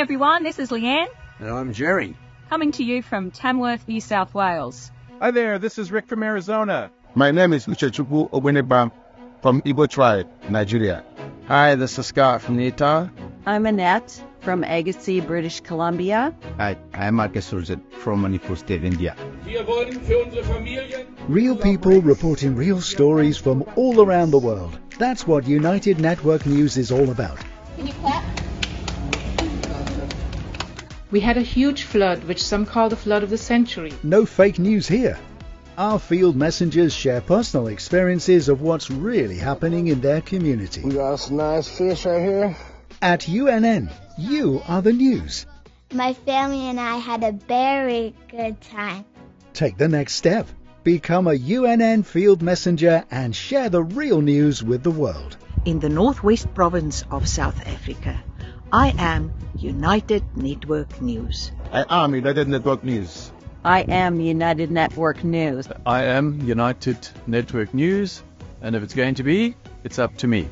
Hi everyone, this is Leanne. And I'm Jerry. Coming to you from Tamworth, New South Wales. Hi there, this is Rick from Arizona. My name is Uchechukwu Oweneba from Igbo tribe, Nigeria. Hi, this is Scott from Utah. I'm Annette from Agassiz, British Columbia. Hi, I'm Marcus Surzet from Manipur State, India. Real people reporting real stories from all around the world. That's what United Network News is all about. Can you clap? We had a huge flood, which some call the flood of the century. No fake news here. Our field messengers share personal experiences of what's really happening in their community. We got some nice fish right here. At UNN, you are the news. My family and I had a very good time. Take the next step. Become a UNN field messenger and share the real news with the world. In the northwest province of South Africa, I am United Network News. I am United Network News. I am United Network News. I am United Network News, and if it's going to be, it's up to me.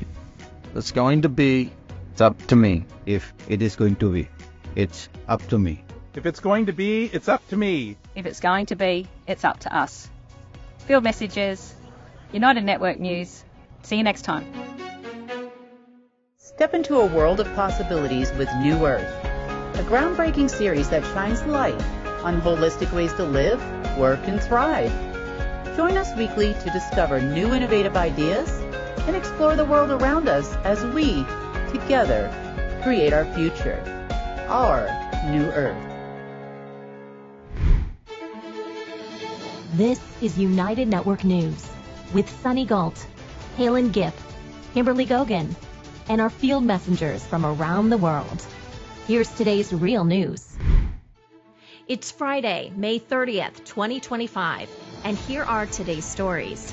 It's going to be, it's up to me. If it is going to be, it's up to me. If it's going to be, it's up to me. If it's going to be, it's up to us. Field Messages, United Network News. See you next time. Step into a world of possibilities with New Earth, a groundbreaking series that shines light on holistic ways to live, work, and thrive. Join us weekly to discover new innovative ideas and explore the world around us as we, together, create our future, our New Earth. This is United Network News with Sunny Galt, Calen Gipp, Kimberly Gogan, and our field messengers from around the world. Here's today's real news. It's Friday, May 30th, 2025, and here are today's stories.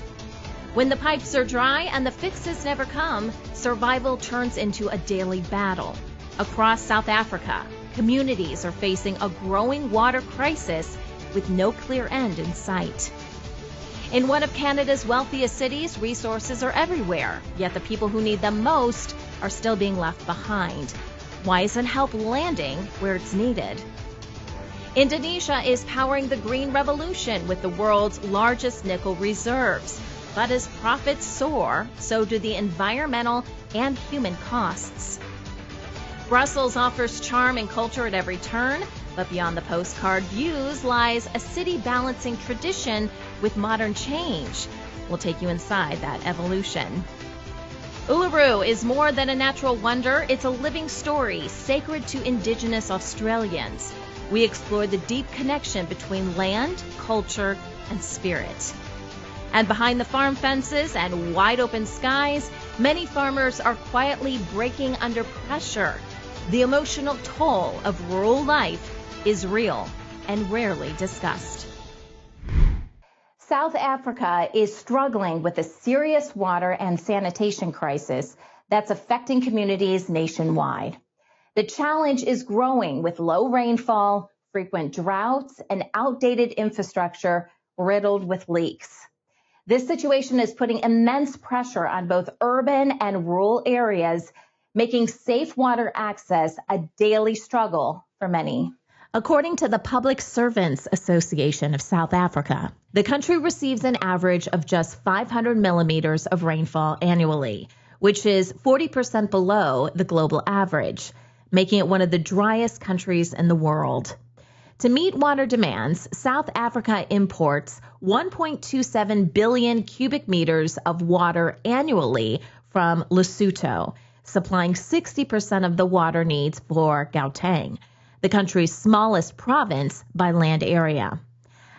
When the pipes are dry and the fixes never come, survival turns into a daily battle. Across South Africa, communities are facing a growing water crisis with no clear end in sight. In one of Canada's wealthiest cities, resources are everywhere, yet the people who need them most are still being left behind. Why isn't help landing where it's needed? Indonesia is powering the green revolution with the world's largest nickel reserves. But as profits soar, so do the environmental and human costs. Brussels offers charm and culture at every turn, but beyond the postcard views lies a city balancing tradition with modern change. We'll take you inside that evolution. Uluru is more than a natural wonder, it's a living story sacred to Indigenous Australians. We explore the deep connection between land, culture, and spirit. And behind the farm fences and wide open skies, many farmers are quietly breaking under pressure. The emotional toll of rural life is real and rarely discussed. South Africa is struggling with a serious water and sanitation crisis that's affecting communities nationwide. The challenge is growing with low rainfall, frequent droughts, and outdated infrastructure riddled with leaks. This situation is putting immense pressure on both urban and rural areas, making safe water access a daily struggle for many. According to the Public Servants Association of South Africa, the country receives an average of just 500 millimeters of rainfall annually, which is 40% below the global average, making it one of the driest countries in the world. To meet water demands, South Africa imports 1.27 billion cubic meters of water annually from Lesotho, supplying 60% of the water needs for Gauteng, the country's smallest province by land area.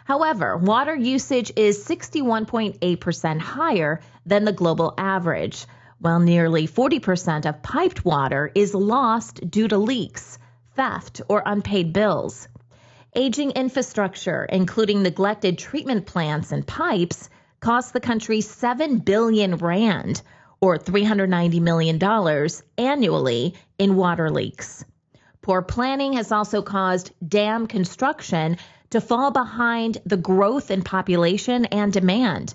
However, water usage is 61.8% higher than the global average, while nearly 40% of piped water is lost due to leaks, theft, or unpaid bills. Aging infrastructure, including neglected treatment plants and pipes, costs the country 7 billion rand, or $390 million annually in water leaks. Poor planning has also caused dam construction to fall behind the growth in population and demand.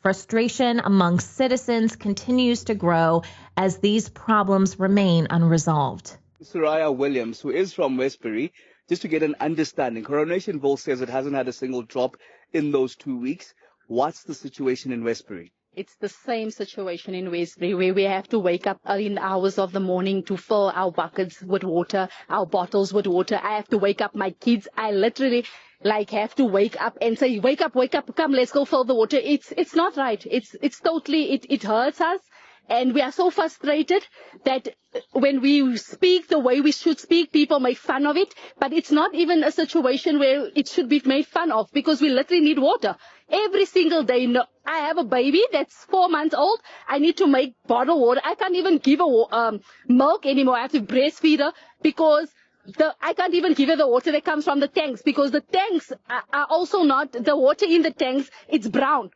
Frustration among citizens continues to grow as these problems remain unresolved. Soraya Williams, who is from Westbury, just to get an understanding. Coronation Bowl says it hasn't had a single drop in those 2 weeks. What's the situation in Westbury? It's the same situation in Westbury, where we have to wake up early in the hours of the morning to fill our buckets with water, our bottles with water. I have to wake up my kids. I literally have to wake up and say, wake up, come, let's go fill the water. It's not right. It's totally, it hurts us. And we are so frustrated that when we speak the way we should speak, people make fun of it. But it's not even a situation where it should be made fun of, because we literally need water every single day. No, I have a baby that's 4 months old. I need to make bottled water. I can't even give her milk anymore. I have to breastfeed her because I can't even give her the water that comes from the tanks, because the tanks are also not, the water in the tanks, it's brown.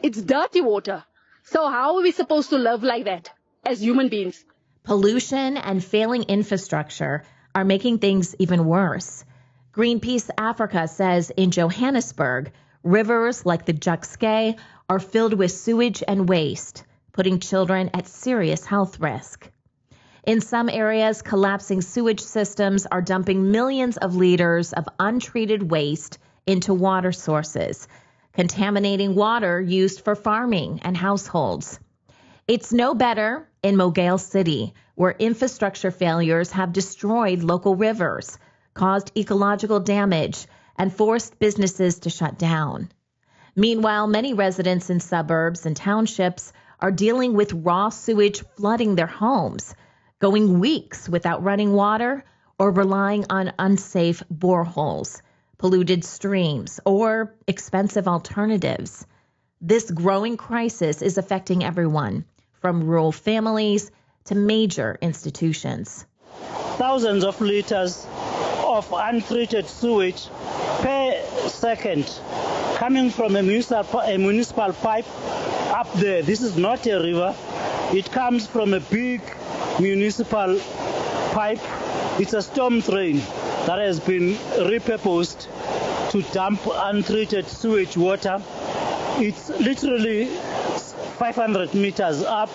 It's dirty water. So how are we supposed to live like that as human beings? Pollution and failing infrastructure are making things even worse. Greenpeace Africa says in Johannesburg, rivers like the Jukskei are filled with sewage and waste, putting children at serious health risk. In some areas, collapsing sewage systems are dumping millions of liters of untreated waste into water sources, contaminating water used for farming and households. It's no better in Mogale City, where infrastructure failures have destroyed local rivers, caused ecological damage, and forced businesses to shut down. Meanwhile, many residents in suburbs and townships are dealing with raw sewage flooding their homes, going weeks without running water or relying on unsafe boreholes, polluted streams, or expensive alternatives. This growing crisis is affecting everyone, from rural families to major institutions. Thousands of liters of untreated sewage per second coming from a municipal pipe up there. This is not a river. It comes from a big municipal pipe. It's a storm drain that has been repurposed to dump untreated sewage water. It's literally 500 meters up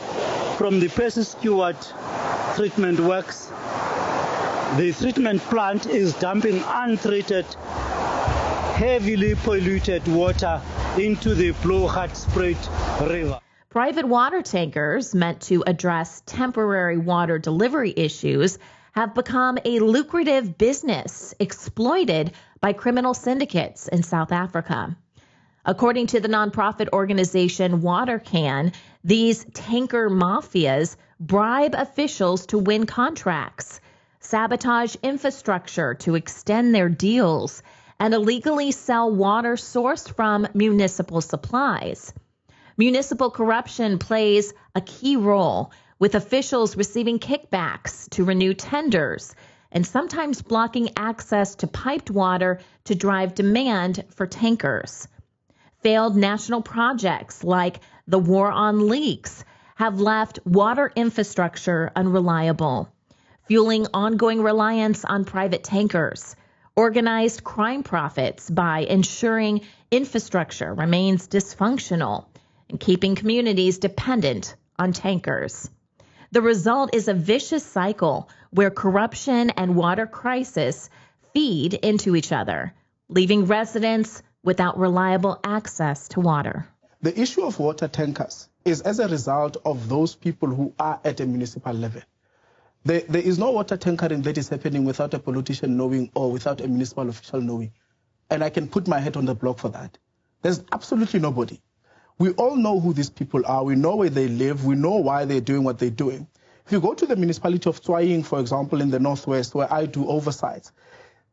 from the Percy Stewart treatment works. The treatment plant is dumping untreated, heavily polluted water into the Blowhart-Spruit River. Private water tankers meant to address temporary water delivery issues have become a lucrative business exploited by criminal syndicates in South Africa. According to the nonprofit organization WaterCan, these tanker mafias bribe officials to win contracts, sabotage infrastructure to extend their deals, and illegally sell water sourced from municipal supplies. Municipal corruption plays a key role, with officials receiving kickbacks to renew tenders and sometimes blocking access to piped water to drive demand for tankers. Failed national projects like the War on Leaks have left water infrastructure unreliable, fueling ongoing reliance on private tankers. Organized crime profits by ensuring infrastructure remains dysfunctional and keeping communities dependent on tankers. The result is a vicious cycle where corruption and water crisis feed into each other, leaving residents without reliable access to water. The issue of water tankers is as a result of those people who are at a municipal level. There is no water tankering that is happening without a politician knowing or without a municipal official knowing. And I can put my head on the block for that. There's absolutely nobody. We all know who these people are. We know where they live. We know why they're doing what they're doing. If you go to the municipality of Tswaying, for example, in the northwest, where I do oversight,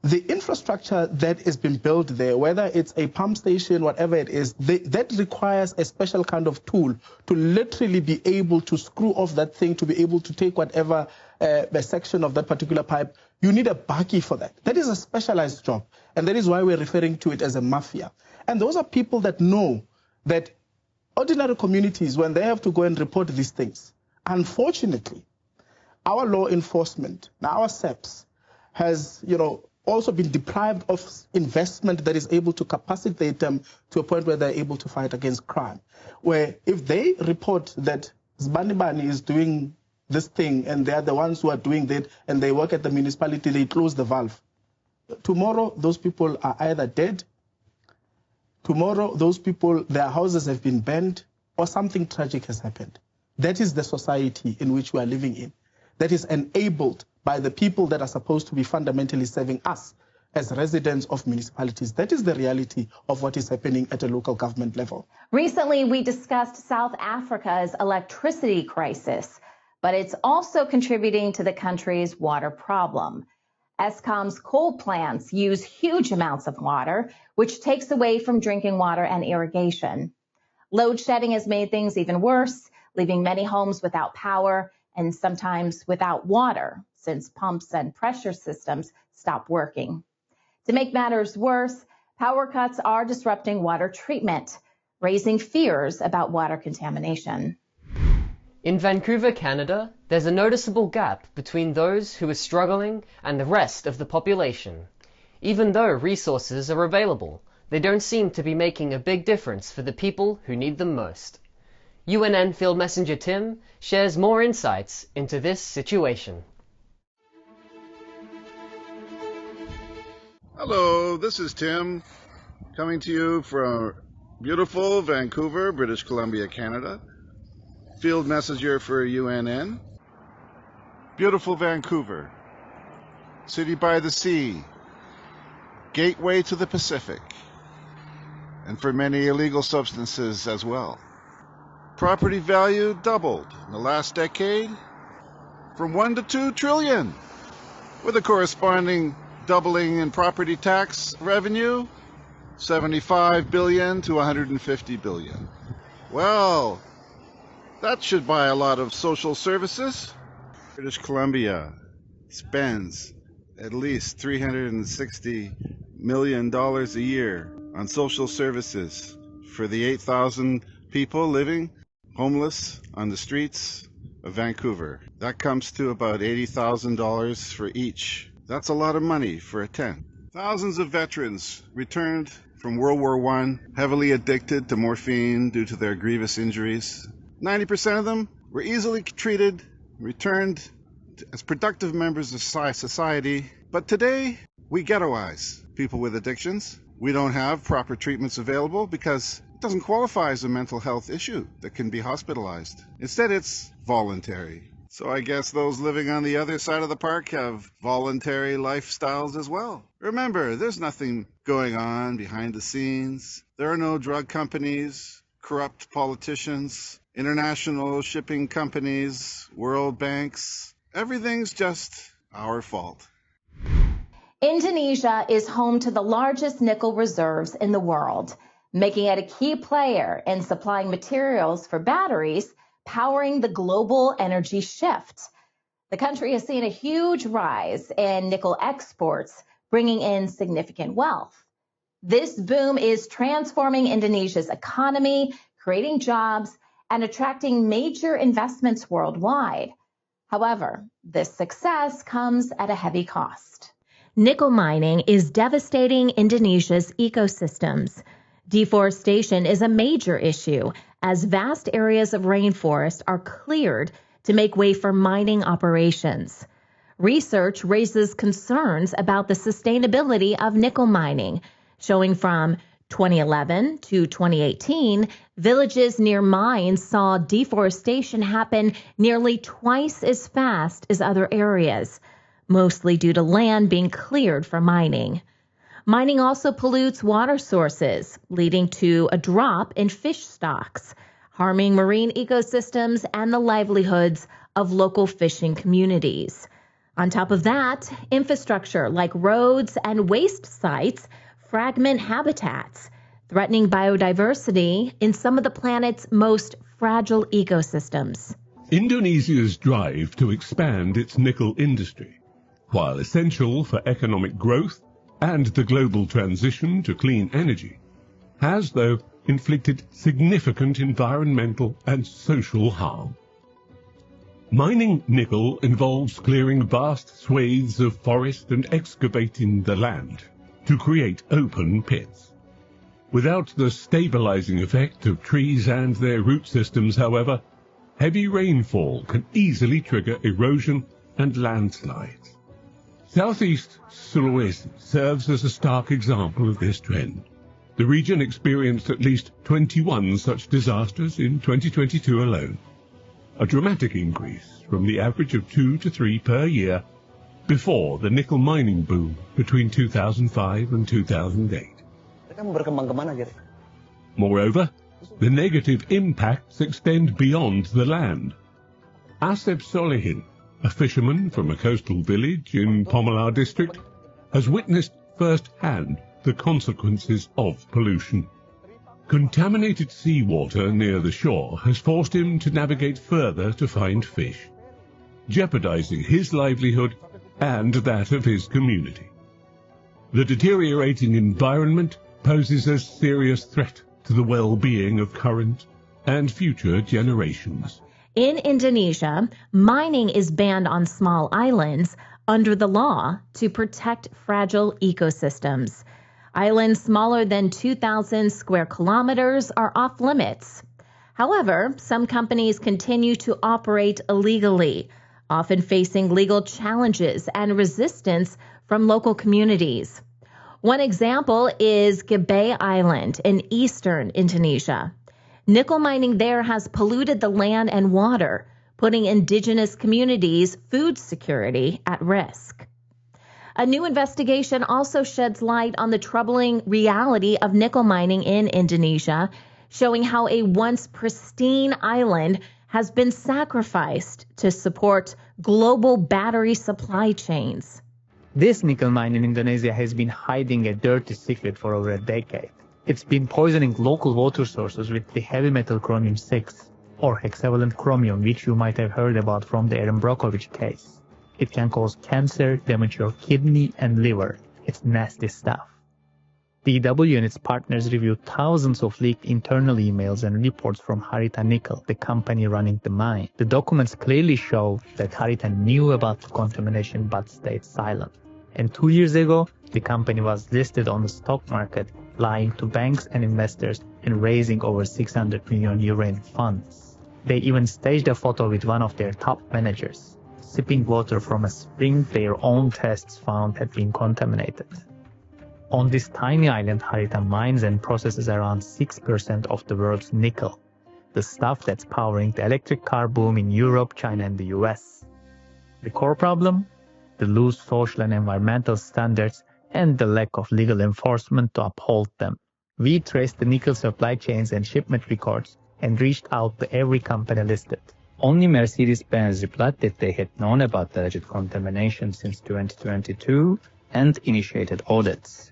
the infrastructure that has been built there, whether it's a pump station, whatever it is, that requires a special kind of tool to literally be able to screw off that thing, to be able to take whatever section of that particular pipe. You need a bakkie for that. That is a specialized job. And that is why we're referring to it as a mafia. And those are people that know that ordinary communities, when they have to go and report these things, unfortunately, our law enforcement, now our SEPs, has, also been deprived of investment that is able to capacitate them to a point where they're able to fight against crime. Where if they report that Zbanibani is doing this thing, and they are the ones who are doing that, and they work at the municipality, they close the valve. Tomorrow, those people are either dead. Tomorrow, those people, their houses have been burned, or something tragic has happened. That is the society in which we are living in. That is enabled by the people that are supposed to be fundamentally serving us as residents of municipalities. That is the reality of what is happening at a local government level. Recently, we discussed South Africa's electricity crisis, but it's also contributing to the country's water problem. Eskom's coal plants use huge amounts of water, which takes away from drinking water and irrigation. Load shedding has made things even worse, leaving many homes without power and sometimes without water, since pumps and pressure systems stop working. To make matters worse, power cuts are disrupting water treatment, raising fears about water contamination. In Vancouver, Canada, there's a noticeable gap between those who are struggling and the rest of the population. Even though resources are available, they don't seem to be making a big difference for the people who need them most. UNN Field Messenger Tim shares more insights into this situation. Hello, this is Tim, coming to you from beautiful Vancouver, British Columbia, Canada. Field messenger for UNN. Beautiful Vancouver, city by the sea, gateway to the Pacific, and for many illegal substances as well. Property value doubled in the last decade from 1 to 2 trillion, with a corresponding doubling in property tax revenue, 75 billion to 150 billion. Well, that should buy a lot of social services. British Columbia spends at least $360 million a year on social services for the 8,000 people living homeless on the streets of Vancouver. That comes to about $80,000 for each. That's a lot of money for a tent. Thousands of veterans returned from World War I, heavily addicted to morphine due to their grievous injuries. 90% of them were easily treated, returned as productive members of society. But today, we ghettoize people with addictions. We don't have proper treatments available because it doesn't qualify as a mental health issue that can be hospitalized. Instead, it's voluntary. So I guess those living on the other side of the park have voluntary lifestyles as well. Remember, there's nothing going on behind the scenes. There are no drug companies, corrupt politicians, international shipping companies, world banks. Everything's just our fault. Indonesia is home to the largest nickel reserves in the world, making it a key player in supplying materials for batteries powering the global energy shift. The country has seen a huge rise in nickel exports, bringing in significant wealth. This boom is transforming Indonesia's economy, creating jobs, and attracting major investments worldwide. However, this success comes at a heavy cost. Nickel mining is devastating Indonesia's ecosystems. Deforestation is a major issue as vast areas of rainforest are cleared to make way for mining operations. Research raises concerns about the sustainability of nickel mining, showing from 2011 to 2018, villages near mines saw deforestation happen nearly twice as fast as other areas, mostly due to land being cleared for mining. Mining also pollutes water sources, leading to a drop in fish stocks, harming marine ecosystems and the livelihoods of local fishing communities. On top of that, infrastructure like roads and waste sites fragment habitats, threatening biodiversity in some of the planet's most fragile ecosystems. Indonesia's drive to expand its nickel industry, while essential for economic growth and the global transition to clean energy, has, though, inflicted significant environmental and social harm. Mining nickel involves clearing vast swathes of forest and excavating the land to create open pits. Without the stabilizing effect of trees and their root systems, however, heavy rainfall can easily trigger erosion and landslides. Southeast Sulawesi serves as a stark example of this trend. The region experienced at least 21 such disasters in 2022 alone, a dramatic increase from the average of 2 to 3 per year before the nickel mining boom between 2005 and 2008. Moreover, the negative impacts extend beyond the land. Asep Solehin, a fisherman from a coastal village in Pomalar district, has witnessed firsthand the consequences of pollution. Contaminated seawater near the shore has forced him to navigate further to find fish, jeopardizing his livelihood and that of his community. The deteriorating environment poses a serious threat to the well-being of current and future generations. In Indonesia, mining is banned on small islands under the law to protect fragile ecosystems. Islands smaller than 2,000 square kilometers are off limits. However, some companies continue to operate illegally, often facing legal challenges and resistance from local communities. One example is Gibay Island in eastern Indonesia. Nickel mining there has polluted the land and water, putting indigenous communities' food security at risk. A new investigation also sheds light on the troubling reality of nickel mining in Indonesia, showing how a once pristine island has been sacrificed to support global battery supply chains. This nickel mine in Indonesia has been hiding a dirty secret for over a decade. It's been poisoning local water sources with the heavy metal chromium-6, or hexavalent chromium, which you might have heard about from the Aaron Brockovich case. It can cause cancer, damage your kidney and liver. It's nasty stuff. DW and its partners reviewed thousands of leaked internal emails and reports from Harita Nickel, the company running the mine. The documents clearly show that Harita knew about the contamination but stayed silent. And 2 years ago, the company was listed on the stock market, lying to banks and investors and raising over 600 million euro in funds. They even staged a photo with one of their top managers, sipping water from a spring their own tests found had been contaminated. On this tiny island, Harita mines and processes around 6% of the world's nickel, the stuff that's powering the electric car boom in Europe, China, and the US. The core problem? The loose social and environmental standards and the lack of legal enforcement to uphold them. We traced the nickel supply chains and shipment records and reached out to every company listed. Only Mercedes-Benz replied that they had known about the alleged contamination since 2022 and initiated audits.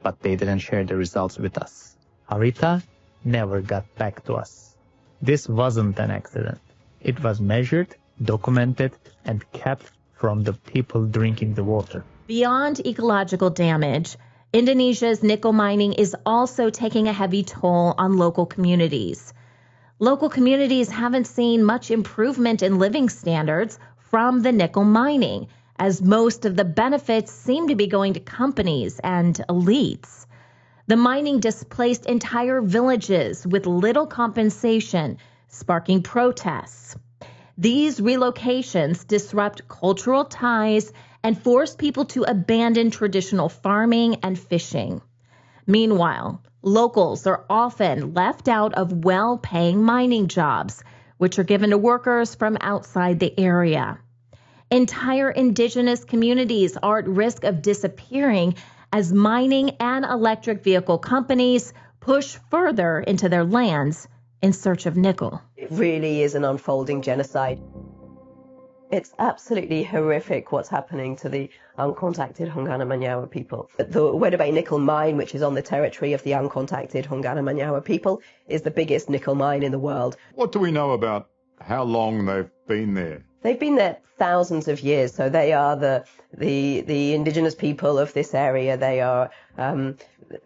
But they didn't share the results with us. Harita never got back to us. This wasn't an accident. It was measured, documented, and kept from the people drinking the water. Beyond ecological damage, Indonesia's nickel mining is also taking a heavy toll on local communities. Local communities haven't seen much improvement in living standards from the nickel mining, as most of the benefits seem to be going to companies and elites. The mining displaced entire villages with little compensation, sparking protests. These relocations disrupt cultural ties and force people to abandon traditional farming and fishing. Meanwhile, locals are often left out of well-paying mining jobs, which are given to workers from outside the area. Entire indigenous communities are at risk of disappearing as mining and electric vehicle companies push further into their lands in search of nickel. It really is an unfolding genocide. It's absolutely horrific what's happening to the uncontacted Hungana Manyawa people. The Wedabay nickel mine, which is on the territory of the uncontacted Hungana Manyawa people, is the biggest nickel mine in the world. What do we know about how long they've been there? They've been there thousands of years, so they are the indigenous people of this area. They are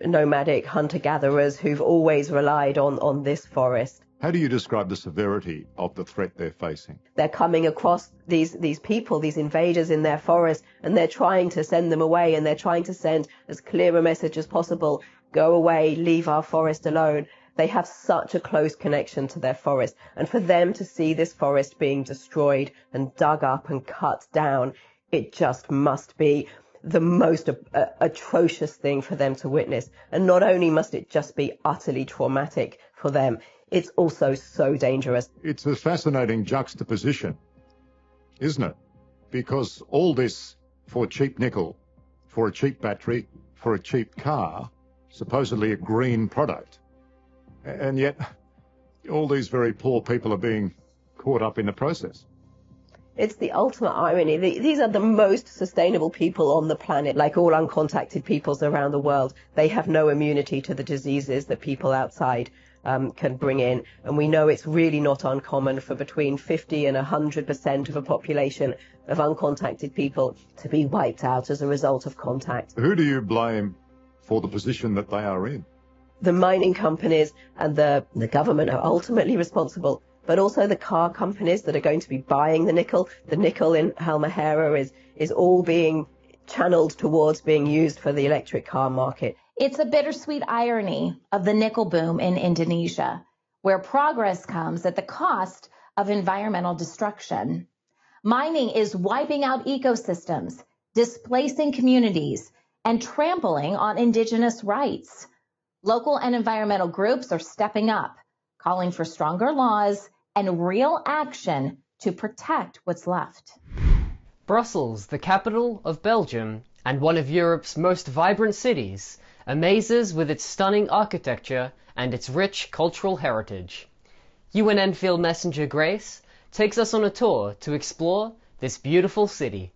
nomadic hunter-gatherers who've always relied on this forest. How do you describe the severity of the threat they're facing? They're coming across these people, these invaders in their forest, and they're trying to send them away, and they're trying to send as clear a message as possible. Go away, leave our forest alone. They have such a close connection to their forest. And for them to see this forest being destroyed and dug up and cut down, it just must be the most atrocious thing for them to witness. And not only must it just be utterly traumatic for them, it's also so dangerous. It's a fascinating juxtaposition, isn't it? Because all this for cheap nickel, for a cheap battery, for a cheap car, supposedly a green product. And yet, all these very poor people are being caught up in the process. It's the ultimate irony. These are the most sustainable people on the planet, like all uncontacted peoples around the world. They have no immunity to the diseases that people outside can bring in. And we know it's really not uncommon for between 50 and 100% of a population of uncontacted people to be wiped out as a result of contact. Who do you blame for the position that they are in? The mining companies and the government are ultimately responsible, but also the car companies that are going to be buying the nickel. The nickel in Halmahera is all being channeled towards being used for the electric car market. It's a bittersweet irony of the nickel boom in Indonesia, where progress comes at the cost of environmental destruction. Mining is wiping out ecosystems, displacing communities, and trampling on indigenous rights. Local and environmental groups are stepping up, calling for stronger laws and real action to protect what's left. Brussels, the capital of Belgium and one of Europe's most vibrant cities, amazes with its stunning architecture and its rich cultural heritage. UNN Field Messenger Grace takes us on a tour to explore this beautiful city.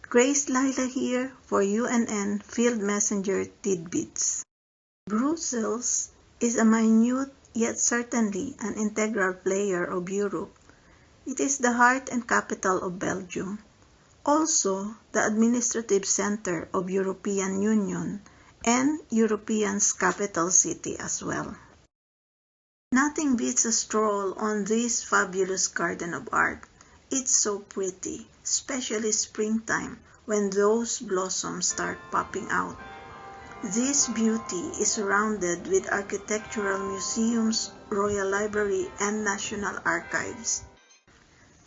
Grace Lila here for UNN Field Messenger Tidbits. Brussels is a minute yet certainly an integral player of Europe. It is the heart and capital of Belgium, also the administrative center of European Union and European's capital city as well. Nothing beats a stroll on this fabulous garden of art. It's so pretty, especially springtime when those blossoms start popping out. This beauty is surrounded with architectural museums, Royal Library, and National Archives.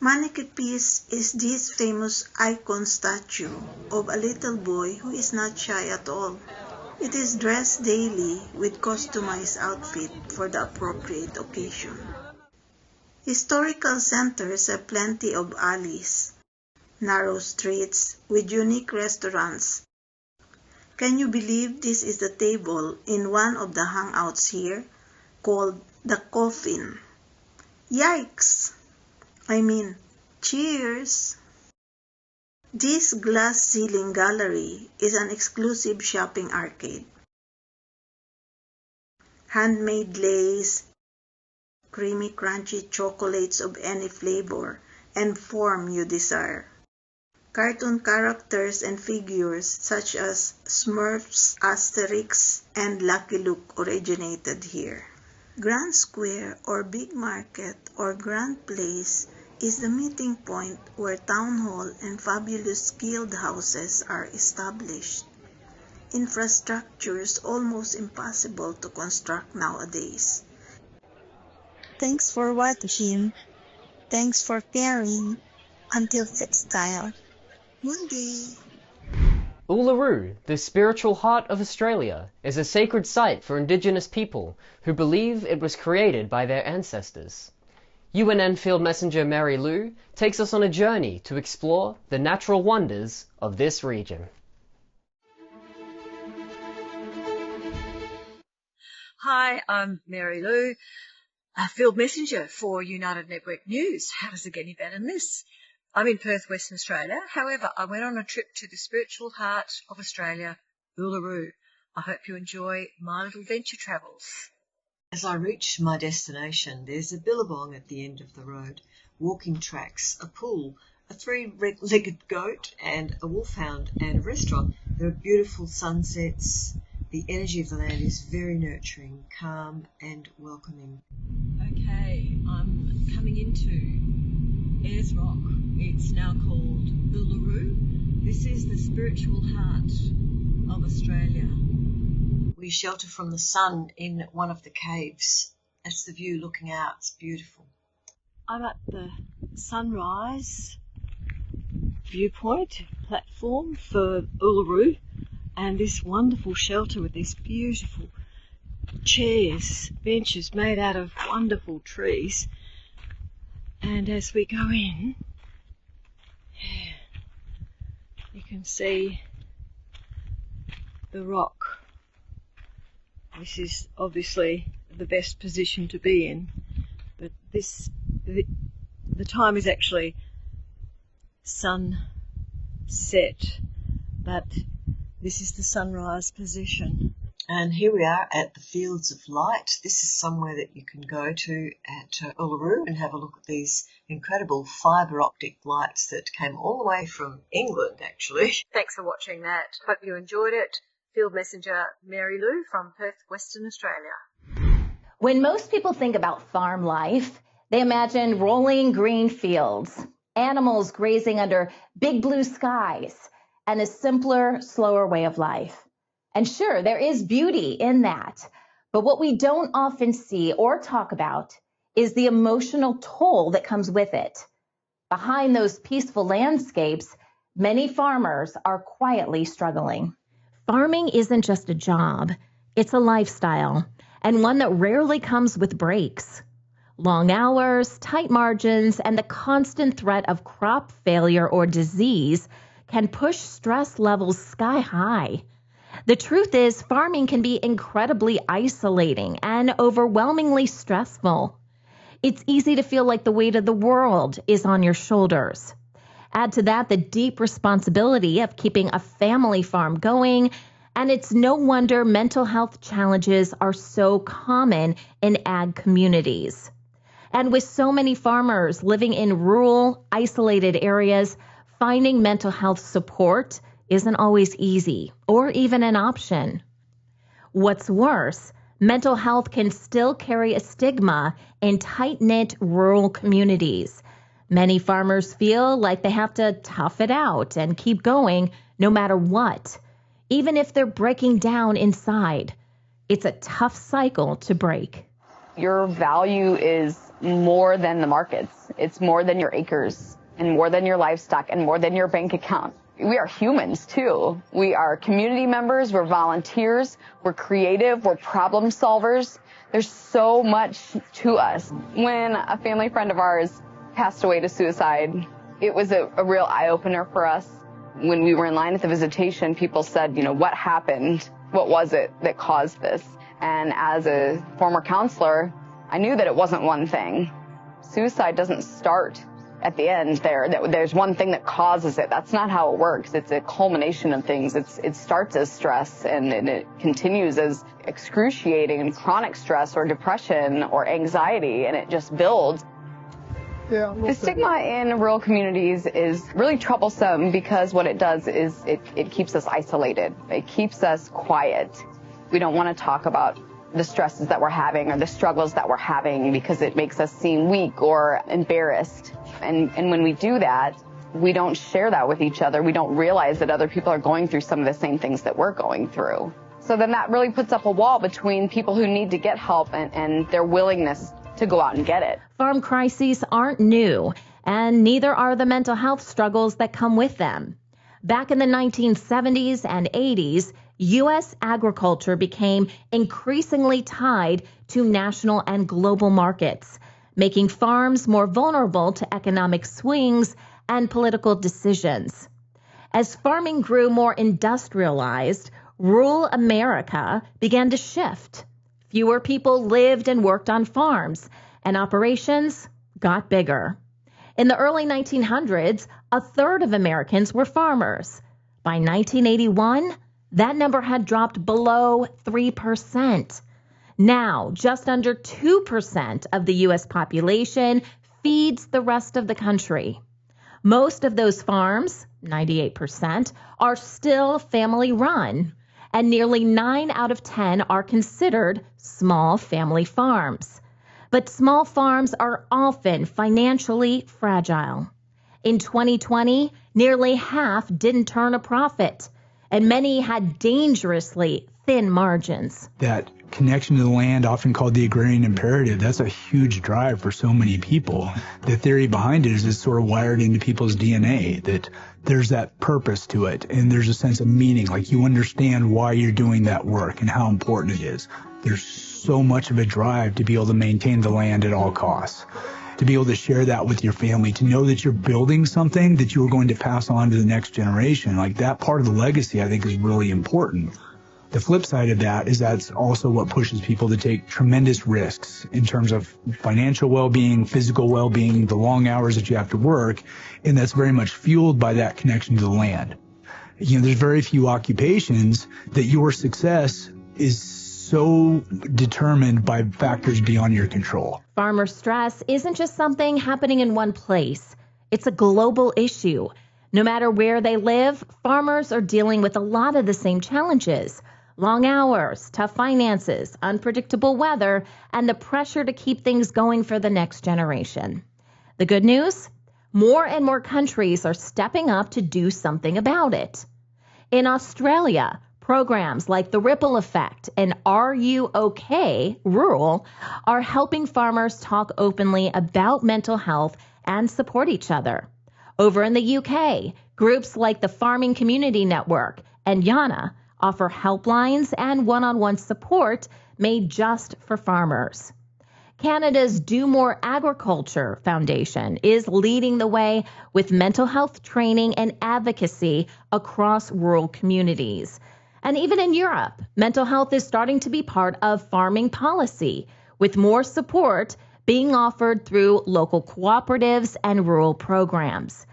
Manikipis is this famous icon statue of a little boy who is not shy at all. It is dressed daily with customized outfit for the appropriate occasion. Historical centers have plenty of alleys, narrow streets with unique restaurants. Can you believe this is the table in one of the hangouts here, called the Coffin? Yikes! I mean, cheers! This glass ceiling gallery is an exclusive shopping arcade. Handmade lace, creamy crunchy chocolates of any flavor and form you desire. Cartoon characters and figures such as Smurfs, Asterix, and Lucky Luke originated here. Grand Square or Big Market or Grand Place is the meeting point where town hall and fabulous guild houses are established. Infrastructures almost impossible to construct nowadays. Thanks for watching. Thanks for caring. Until textile. One day. Ularoo, the spiritual heart of Australia, is a sacred site for Indigenous people who believe it was created by their ancestors. UNN Field Messenger Mary Lou takes us on a journey to explore the natural wonders of this region. Hi, I'm Mary Lou, a Field Messenger for United Network News. How does it get any better than this? I'm in Perth, Western Australia. However, I went on a trip to the spiritual heart of Australia, Uluru. I hope you enjoy my little venture travels. As I reach my destination, there's a billabong at the end of the road, walking tracks, a pool, a three-legged goat and a wolfhound and a restaurant. There are beautiful sunsets. The energy of the land is very nurturing, calm and welcoming. Okay, I'm coming into Ayers Rock. It's now called Uluru. This is the spiritual heart of Australia. We shelter from the sun in one of the caves. That's the view looking out. It's beautiful. I'm at the sunrise viewpoint platform for Ularoo, and this wonderful shelter with these beautiful chairs, benches made out of wonderful trees. And as we go in, you can see the rock. This is obviously the best position to be in, but the time is actually sunset, but this is the sunrise position. And here we are at the Fields of Light. This is somewhere that you can go to at Uluru and have a look at these incredible fibre optic lights that came all the way from England, actually. Thanks for watching that. Hope you enjoyed it. Field Messenger Mary Lou from Perth, Western Australia. When most people think about farm life, they imagine rolling green fields, animals grazing under big blue skies, and a simpler, slower way of life. And sure, there is beauty in that. But what we don't often see or talk about is the emotional toll that comes with it. Behind those peaceful landscapes, many farmers are quietly struggling. Farming isn't just a job, it's a lifestyle, and one that rarely comes with breaks. Long hours, tight margins, and the constant threat of crop failure or disease can push stress levels sky high. The truth is, farming can be incredibly isolating and overwhelmingly stressful. It's easy to feel like the weight of the world is on your shoulders. Add to that the deep responsibility of keeping a family farm going, and it's no wonder mental health challenges are so common in ag communities. And with so many farmers living in rural, isolated areas, finding mental health support isn't always easy or even an option. What's worse, mental health can still carry a stigma in tight-knit rural communities. Many farmers feel like they have to tough it out and keep going no matter what, even if they're breaking down inside. It's a tough cycle to break. Your value is more than the markets. It's more than your acres and more than your livestock and more than your bank account. We are humans too. We are community members, we're volunteers, we're creative, we're problem solvers. There's so much to us. When a family friend of ours passed away to suicide, it was a real eye-opener for us. When we were in line at the visitation, people said, what happened? What was it that caused this? And as a former counselor, I knew that it wasn't one thing. Suicide doesn't start at the end there's one thing that causes it. That's not how it works. It's a culmination of things. It starts as stress and it continues as excruciating and chronic stress or depression or anxiety, and it just builds. The stigma in rural communities is really troublesome because what it does is it keeps us isolated. It keeps us quiet. We don't want to talk about the stresses that we're having or the struggles that we're having because it makes us seem weak or embarrassed. And when we do that, we don't share that with each other. We don't realize that other people are going through some of the same things that we're going through. So then that really puts up a wall between people who need to get help and their willingness to go out and get it. Farm crises aren't new, and neither are the mental health struggles that come with them. Back in the 1970s and 80s, U.S. agriculture became increasingly tied to national and global markets, making farms more vulnerable to economic swings and political decisions. As farming grew more industrialized, rural America began to shift. Fewer people lived and worked on farms, and operations got bigger. In the early 1900s, a third of Americans were farmers. By 1981, that number had dropped below 3%. Now, just under 2% of the U.S. population feeds the rest of the country. Most of those farms, 98%, are still family-run, and nearly 9 out of 10 are considered small family farms. But small farms are often financially fragile. In 2020, nearly half didn't turn a profit, and many had dangerously thin margins. That connection to the land, often called the agrarian imperative, that's a huge drive for so many people. The theory behind it is it's sort of wired into people's DNA, that there's that purpose to it, and there's a sense of meaning, like you understand why you're doing that work and how important it is. There's so much of a drive to be able to maintain the land at all costs, to be able to share that with your family, to know that you're building something that you're going to pass on to the next generation. Like that part of the legacy, I think, is really important. The flip side of that is that's also what pushes people to take tremendous risks in terms of financial well-being, physical well-being, the long hours that you have to work, and that's very much fueled by that connection to the land. You know, there's very few occupations that your success is so determined by factors beyond your control. Farmer stress isn't just something happening in one place. It's a global issue. No matter where they live, farmers are dealing with a lot of the same challenges. Long hours, tough finances, unpredictable weather, and the pressure to keep things going for the next generation. The good news? More and more countries are stepping up to do something about it. In Australia, programs like the Ripple Effect and Are You OK Rural are helping farmers talk openly about mental health and support each other. Over in the UK, groups like the Farming Community Network and Yana offer helplines and one-on-one support made just for farmers. Canada's Do More Agriculture Foundation is leading the way with mental health training and advocacy across rural communities. And even in Europe, mental health is starting to be part of farming policy, with more support being offered through local cooperatives and rural programs.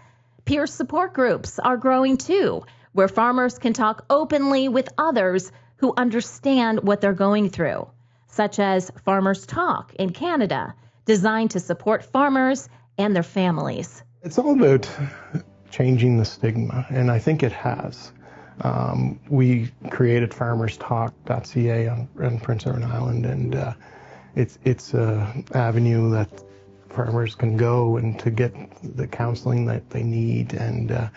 Peer support groups are growing too, where farmers can talk openly with others who understand what they're going through, such as Farmers Talk in Canada, designed to support farmers and their families. It's all about changing the stigma, and I think it has. We created farmerstalk.ca on Prince Edward Island, and it's an avenue that farmers can go and to get the counseling that they need, and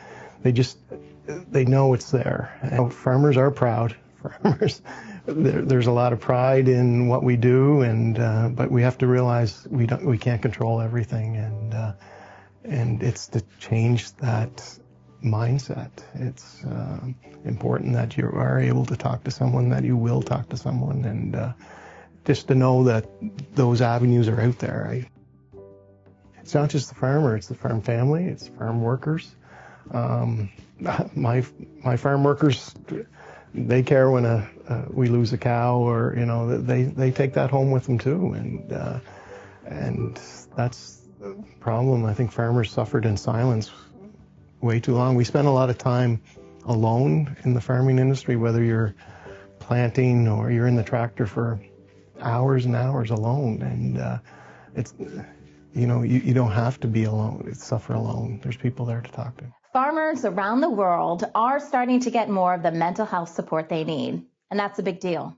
they know it's there. And farmers are proud. Farmers, there's a lot of pride in what we do, and but we have to realize we can't control everything, and it's to change that mindset. It's important that you are able to talk to someone, that you will talk to someone, and just to know that those avenues are out there. It's not just the farmer, it's the farm family, it's farm workers. My farm workers, they care when we lose a cow, or they take that home with them too, and that's the problem. I think farmers suffered in silence way too long. We spend a lot of time alone in the farming industry, whether you're planting or you're in the tractor for hours and hours alone, and it's you don't have to be alone, suffer alone. There's people there to talk to. Farmers around the world are starting to get more of the mental health support they need, and that's a big deal.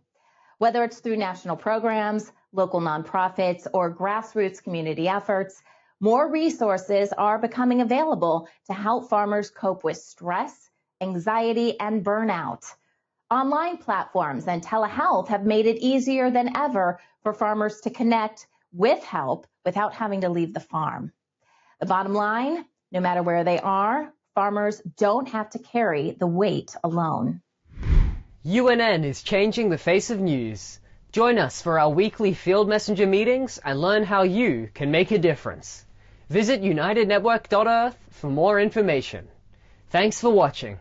Whether it's through national programs, local nonprofits, or grassroots community efforts, more resources are becoming available to help farmers cope with stress, anxiety, and burnout. Online platforms and telehealth have made it easier than ever for farmers to connect with help without having to leave the farm. The bottom line, no matter where they are, farmers don't have to carry the weight alone. UNN is changing the face of news. Join us for our weekly Field Messenger meetings and learn how you can make a difference. Visit unitednetwork.earth for more information. Thanks for watching.